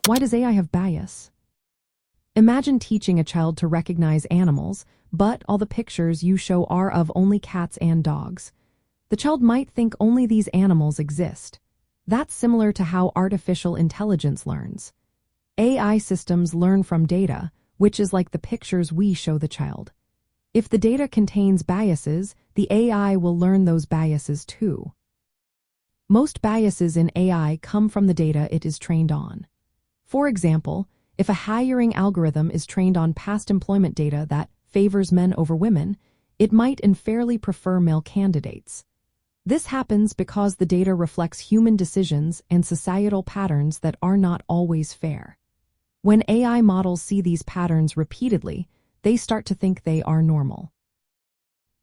Why does AI have bias? Imagine teaching a child to recognize animals, but all the pictures you show are of only cats and dogs. The child might think only these animals exist. That's similar to how artificial intelligence learns. AI systems learn from data, which is like the pictures we show the child. If the data contains biases, the AI will learn those biases too. Most biases in AI come from the data it is trained on. For example, if a hiring algorithm is trained on past employment data that favors men over women, it might unfairly prefer male candidates. This happens because the data reflects human decisions and societal patterns that are not always fair. When AI models see these patterns repeatedly, they start to think they are normal.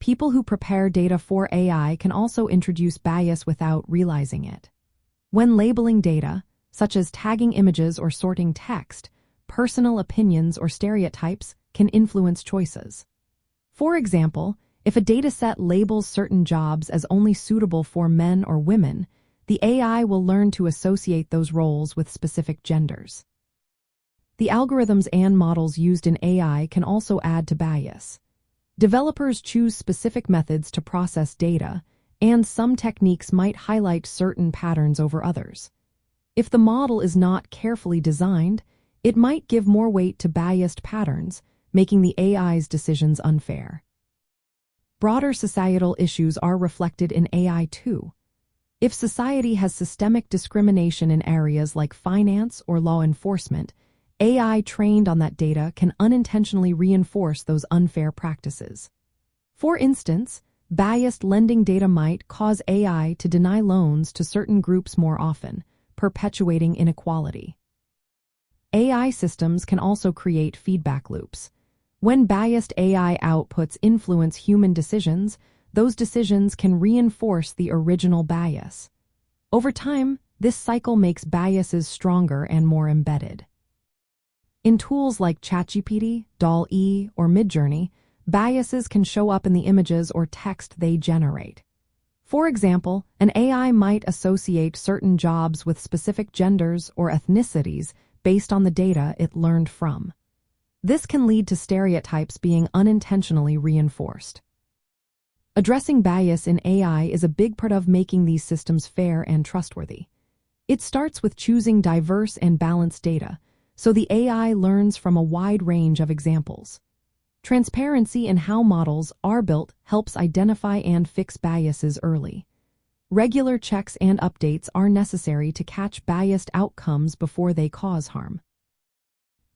People who prepare data for AI can also introduce bias without realizing it. When labeling data, such as tagging images or sorting text, personal opinions or stereotypes can influence choices. For example, if a dataset labels certain jobs as only suitable for men or women, the AI will learn to associate those roles with specific genders. The algorithms and models used in AI can also add to bias. Developers choose specific methods to process data, and some techniques might highlight certain patterns over others. If the model is not carefully designed, it might give more weight to biased patterns, making the AI's decisions unfair. Broader societal issues are reflected in AI too. If society has systemic discrimination in areas like finance or law enforcement, AI trained on that data can unintentionally reinforce those unfair practices. For instance, biased lending data might cause AI to deny loans to certain groups more often, perpetuating inequality. AI systems can also create feedback loops. When biased AI outputs influence human decisions, those decisions can reinforce the original bias. Over time, this cycle makes biases stronger and more embedded. In tools like ChatGPT, DALL-E, or Midjourney, biases can show up in the images or text they generate. For example, an AI might associate certain jobs with specific genders or ethnicities based on the data it learned from. This can lead to stereotypes being unintentionally reinforced. Addressing bias in AI is a big part of making these systems fair and trustworthy. It starts with choosing diverse and balanced data, so the AI learns from a wide range of examples. Transparency in how models are built helps identify and fix biases early. Regular checks and updates are necessary to catch biased outcomes before they cause harm.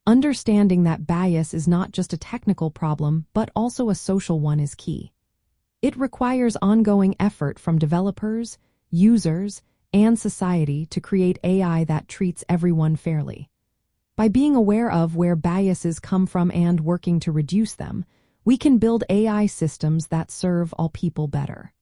Understanding that bias is not just a technical problem but also a social one is key. It requires ongoing effort from developers, users, and society to create AI that treats everyone fairly. By being aware of where biases come from and working to reduce them, we can build AI systems that serve all people better.